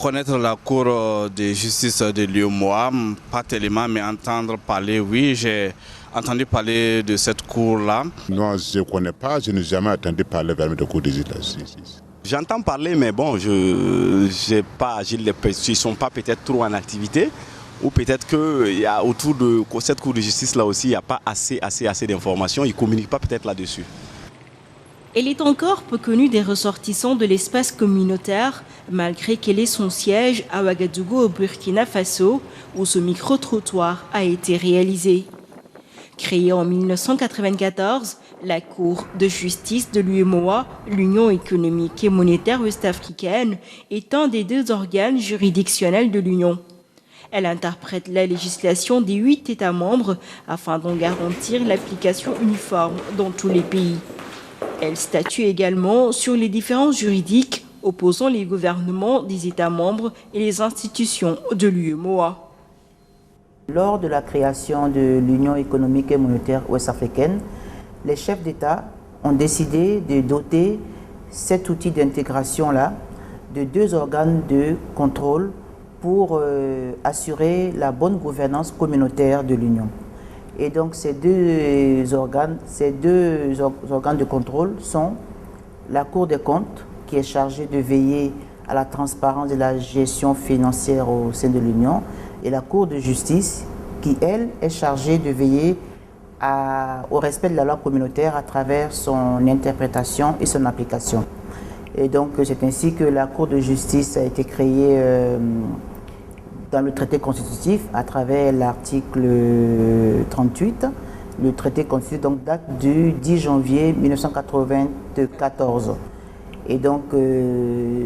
connaître la Cour de justice de l'UEMOA, pas tellement, mais entendre parler, oui, j'ai entendu parler de cette cour-là. Non, je ne connais pas, je n'ai jamais entendu parler vraiment de Cour de justice. J'entends parler, mais bon, ils ne sont pas peut-être trop en activité. Ou peut-être qu'il y a autour de cette Cour de justice là aussi, il n'y a pas assez d'informations, ils ne communiquent pas peut-être là-dessus. Elle est encore peu connue des ressortissants de l'espace communautaire, malgré qu'elle ait son siège à Ouagadougou au Burkina Faso, où ce micro-trottoir a été réalisé. Créée en 1994, la Cour de justice de l'UEMOA, l'Union économique et monétaire ouest-africaine, est un des 2 organes juridictionnels de l'Union. Elle interprète la législation des 8 États membres afin d'en garantir l'application uniforme dans tous les pays. Elle statue également sur les différences juridiques opposant les gouvernements des États membres et les institutions de l'UEMOA. Lors de la création de l'Union économique et monétaire ouest-africaine, les chefs d'État ont décidé de doter cet outil d'intégration-là de 2 organes de contrôle pour assurer la bonne gouvernance communautaire de l'Union. Et donc ces deux organes de contrôle sont la Cour des comptes, qui est chargée de veiller à la transparence de la gestion financière au sein de l'Union, et la Cour de justice, qui, elle, est chargée de veiller au respect de la loi communautaire à travers son interprétation et son application. Et donc c'est ainsi que la Cour de justice a été créée dans le traité constitutif à travers l'article 38. Le traité constitutif donc date du 10 janvier 1994. Et donc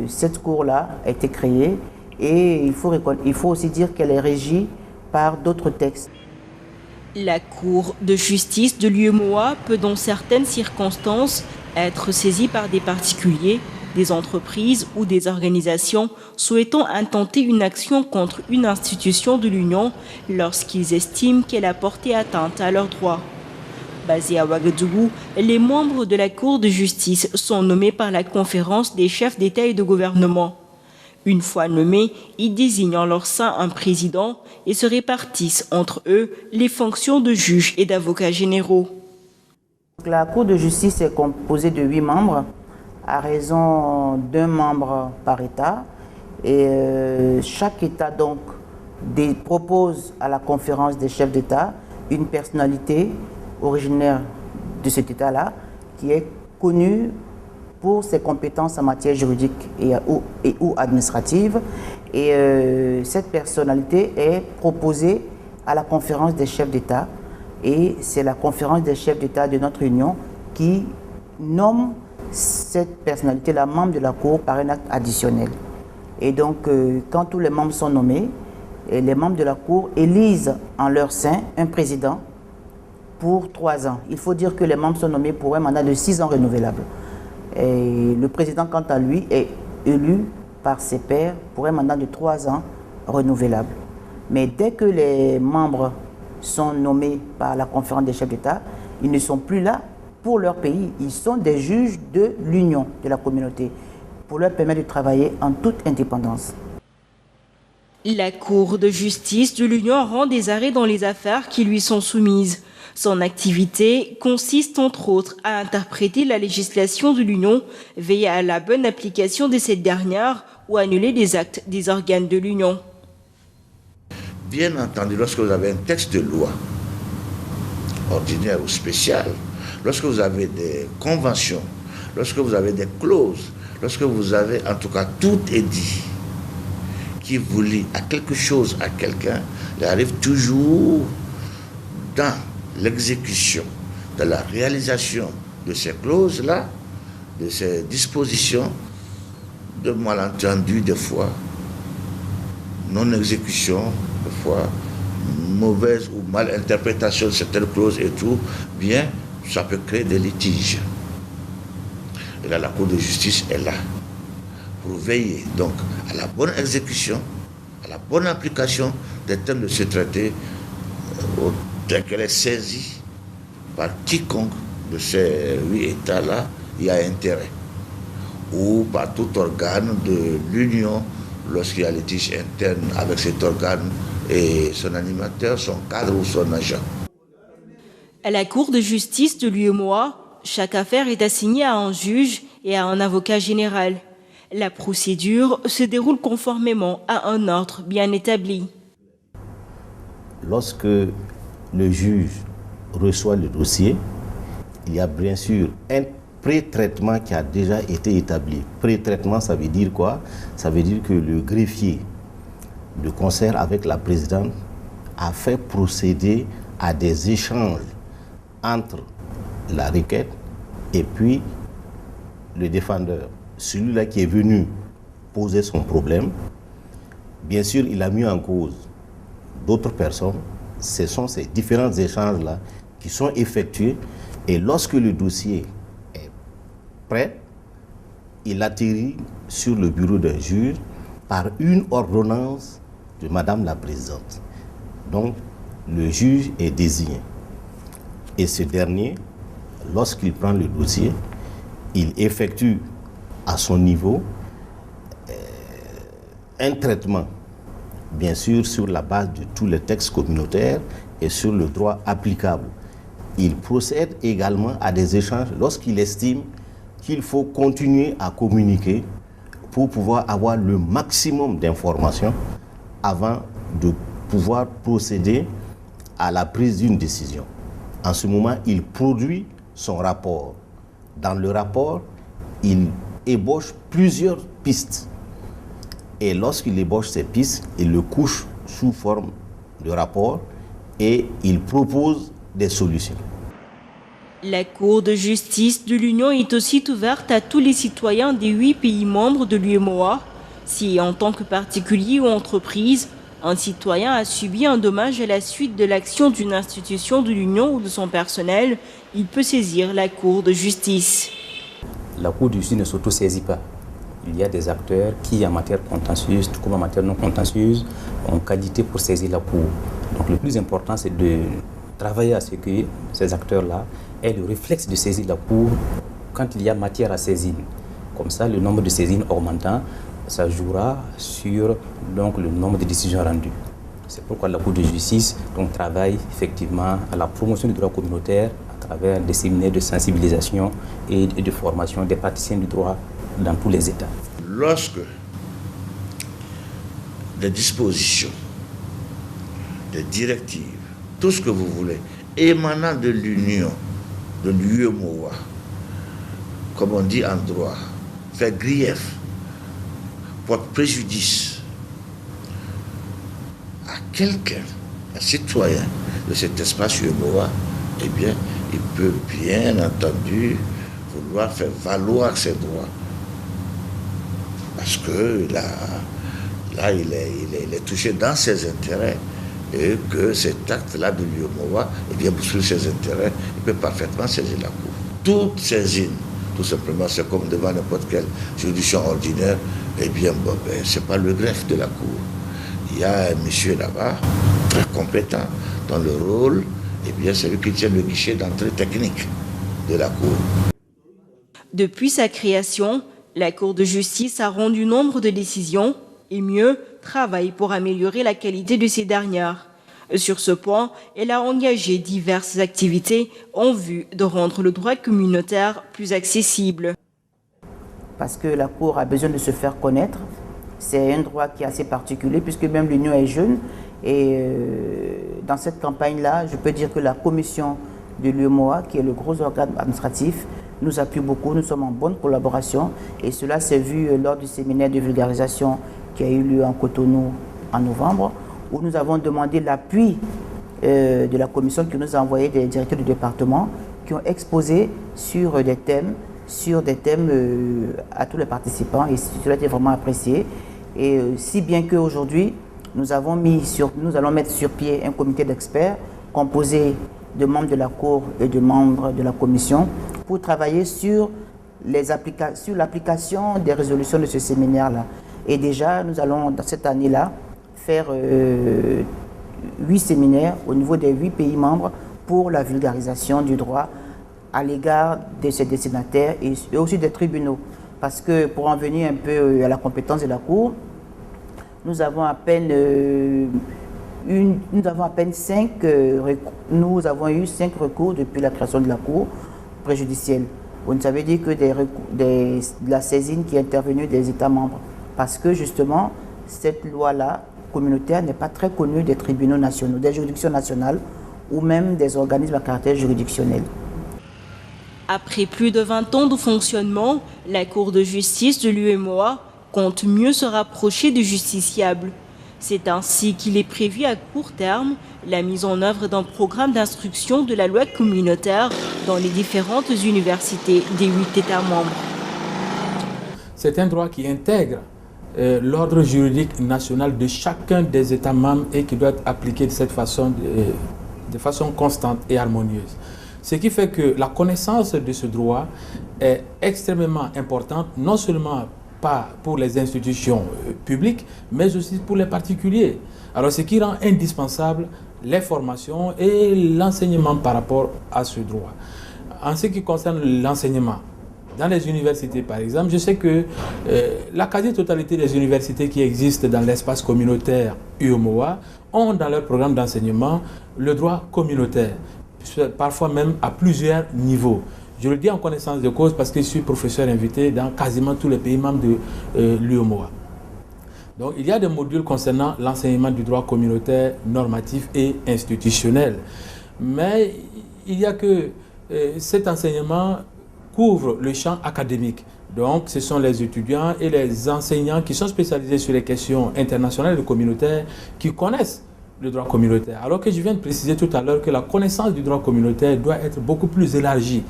cette cour-là a été créée et il faut aussi dire qu'elle est régie par d'autres textes. La Cour de justice de l'UEMOA peut dans certaines circonstances être saisie par des particuliers, des entreprises ou des organisations souhaitant intenter une action contre une institution de l'Union lorsqu'ils estiment qu'elle a porté atteinte à leurs droits. Basés à Ouagadougou, les membres de la Cour de justice sont nommés par la conférence des chefs d'État et de gouvernement. Une fois nommés, ils désignent en leur sein un président et se répartissent entre eux les fonctions de juges et d'avocats généraux. La Cour de justice est composée de 8 membres, à raison d'1 membre par État. Et chaque État donc propose à la conférence des chefs d'État une personnalité originaire de cet État-là qui est connue pour ses compétences en matière juridique ou administrative. Et cette personnalité est proposée à la conférence des chefs d'État. Et c'est la conférence des chefs d'État de notre Union qui nomme cette personnalité-là membre de la Cour par un acte additionnel. Et donc, quand tous les membres sont nommés, les membres de la Cour élisent en leur sein un président pour 3 ans. Il faut dire que les membres sont nommés pour un mandat de 6 ans renouvelable. Et le président, quant à lui, est élu par ses pairs pour un mandat de 3 ans renouvelable. Mais dès que les membres sont nommés par la conférence des chefs d'État, ils ne sont plus là pour leur pays. Ils sont des juges de l'Union, de la communauté, pour leur permettre de travailler en toute indépendance. La Cour de justice de l'Union rend des arrêts dans les affaires qui lui sont soumises. Son activité consiste entre autres à interpréter la législation de l'Union, veiller à la bonne application de cette dernière ou annuler les actes des organes de l'Union. Bien entendu, lorsque vous avez un texte de loi, ordinaire ou spécial, lorsque vous avez des conventions, lorsque vous avez des clauses, lorsque vous avez, en tout cas, tout est dit, qui vous lie à quelque chose, à quelqu'un, il arrive toujours dans l'exécution, de la réalisation de ces clauses-là, de ces dispositions, de malentendus des fois, non-exécution, des fois mauvaise ou mal interprétation de certaines clauses et tout, bien, ça peut créer des litiges. Et là, la Cour de justice est là pour veiller donc à la bonne exécution, à la bonne application des termes de ce traité, tel qu'elle est saisie par quiconque de ces 8 États-là y a intérêt, ou par tout organe de l'Union lorsqu'il y a litige interne avec cet organe et son animateur, son cadre ou son agent. À la Cour de justice de l'UEMOA, chaque affaire est assignée à un juge et à un avocat général. La procédure se déroule conformément à un ordre bien établi. Lorsque le juge reçoit le dossier, il y a bien sûr un pré-traitement qui a déjà été établi. Pré-traitement, ça veut dire quoi? Ça veut dire que le greffier, de concert avec la présidente, a fait procéder à des échanges entre la requête et puis le défendeur. Celui-là qui est venu poser son problème, bien sûr, il a mis en cause d'autres personnes. Ce sont ces différents échanges-là qui sont effectués et lorsque le dossier est prêt, il atterrit sur le bureau d'un juge par une ordonnance de Madame la Présidente. Donc, le juge est désigné. Et ce dernier, lorsqu'il prend le dossier, il effectue à son niveau un traitement, bien sûr, sur la base de tous les textes communautaires et sur le droit applicable. Il procède également à des échanges lorsqu'il estime qu'il faut continuer à communiquer pour pouvoir avoir le maximum d'informations avant de pouvoir procéder à la prise d'une décision. En ce moment, il produit son rapport. Dans le rapport, il ébauche plusieurs pistes. Et lorsqu'il ébauche ces pistes, il le couche sous forme de rapport et il propose des solutions. La Cour de justice de l'Union est aussi ouverte à tous les citoyens des 8 pays membres de l'UEMOA. Si, en tant que particulier ou entreprise, un citoyen a subi un dommage à la suite de l'action d'une institution de l'Union ou de son personnel, il peut saisir la Cour de justice. La Cour de justice ne s'auto-saisit pas. Il y a des acteurs qui, en matière contentieuse, tout comme en matière non contentieuse, ont qualité pour saisir la Cour. Donc le plus important, c'est de travailler à ce que ces acteurs-là aient le réflexe de saisir la Cour quand il y a matière à saisir. Comme ça, le nombre de saisines augmentant, ça jouera sur donc, le nombre de décisions rendues. C'est pourquoi la Cour de justice donc, travaille effectivement à la promotion du droit communautaire à travers des séminaires de sensibilisation et de formation des praticiens du droit dans tous les États. Lorsque des dispositions, des directives, tout ce que vous voulez, émanant de l'Union, de l'UEMOA, comme on dit en droit, fait grief, porte préjudice à quelqu'un, un citoyen de cet espace UEMOA, eh bien, il peut bien entendu vouloir faire valoir ses droits. Parce que là il est touché dans ses intérêts et que cet acte-là de l'UEMOA, eh bien, bouscule ses intérêts, il peut parfaitement saisir la Cour. Toute saisine, tout simplement, c'est comme devant n'importe quelle juridiction ordinaire, eh bien, bon, ben, c'est pas le greffe de la Cour. Il y a un monsieur là-bas, très compétent dans le rôle, eh bien, c'est lui qui tient le guichet d'entrée technique de la Cour. Depuis sa création, la Cour de justice a rendu nombre de décisions et mieux, travaille pour améliorer la qualité de ces dernières. Sur ce point, elle a engagé diverses activités en vue de rendre le droit communautaire plus accessible. Parce que la Cour a besoin de se faire connaître. C'est un droit qui est assez particulier puisque même l'Union est jeune. Et dans cette campagne-là, je peux dire que la commission de l'UEMOA, qui est le gros organe administratif, nous appuie beaucoup. Nous sommes en bonne collaboration. Et cela s'est vu lors du séminaire de vulgarisation qui a eu lieu en Cotonou en novembre, où nous avons demandé l'appui de la commission qui nous a envoyé des directeurs du département qui ont exposé sur des thèmes à tous les participants et cela a été vraiment apprécié. Et si bien qu'aujourd'hui, nous allons mettre sur pied un comité d'experts composé de membres de la Cour et de membres de la commission pour travailler sur l'application des résolutions de ce séminaire-là. Et déjà, nous allons, dans cette année-là, faire 8 séminaires au niveau des 8 pays membres pour la vulgarisation du droit à l'égard de ces destinataires et aussi des tribunaux. Parce que pour en venir un peu à la compétence de la Cour, nous avons à peine nous avons eu 5 recours depuis la création de la Cour préjudicielle. Ça veut dire que de la saisine qui est intervenue des États membres. Parce que justement, cette loi-là, communautaire, n'est pas très connue des tribunaux nationaux, des juridictions nationales ou même des organismes à caractère juridictionnel. Après plus de 20 ans de fonctionnement, la Cour de justice de l'UEMOA compte mieux se rapprocher des justiciables. C'est ainsi qu'il est prévu à court terme la mise en œuvre d'un programme d'instruction de la loi communautaire dans les différentes universités des 8 États membres. C'est un droit qui intègre l'ordre juridique national de chacun des États membres et qui doit être appliqué de cette façon, de façon constante et harmonieuse. Ce qui fait que la connaissance de ce droit est extrêmement importante, non seulement pas pour les institutions publiques, mais aussi pour les particuliers. Alors, ce qui rend indispensable les formations et l'enseignement par rapport à ce droit. En ce qui concerne l'enseignement, dans les universités par exemple, je sais que la quasi-totalité des universités qui existent dans l'espace communautaire UEMOA ont dans leur programme d'enseignement le droit communautaire, parfois même à plusieurs niveaux. Je le dis en connaissance de cause parce que je suis professeur invité dans quasiment tous les pays membres de l'UEMOA. Donc il y a des modules concernant l'enseignement du droit communautaire, normatif et institutionnel. Mais il y a que cet enseignement couvre le champ académique. Donc ce sont les étudiants et les enseignants qui sont spécialisés sur les questions internationales et communautaires qui connaissent le droit communautaire. Alors que je viens de préciser tout à l'heure que la connaissance du droit communautaire doit être beaucoup plus élargie.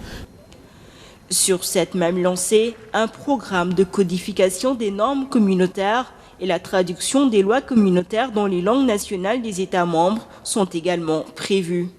Sur cette même lancée, un programme de codification des normes communautaires et la traduction des lois communautaires dans les langues nationales des États membres sont également prévus.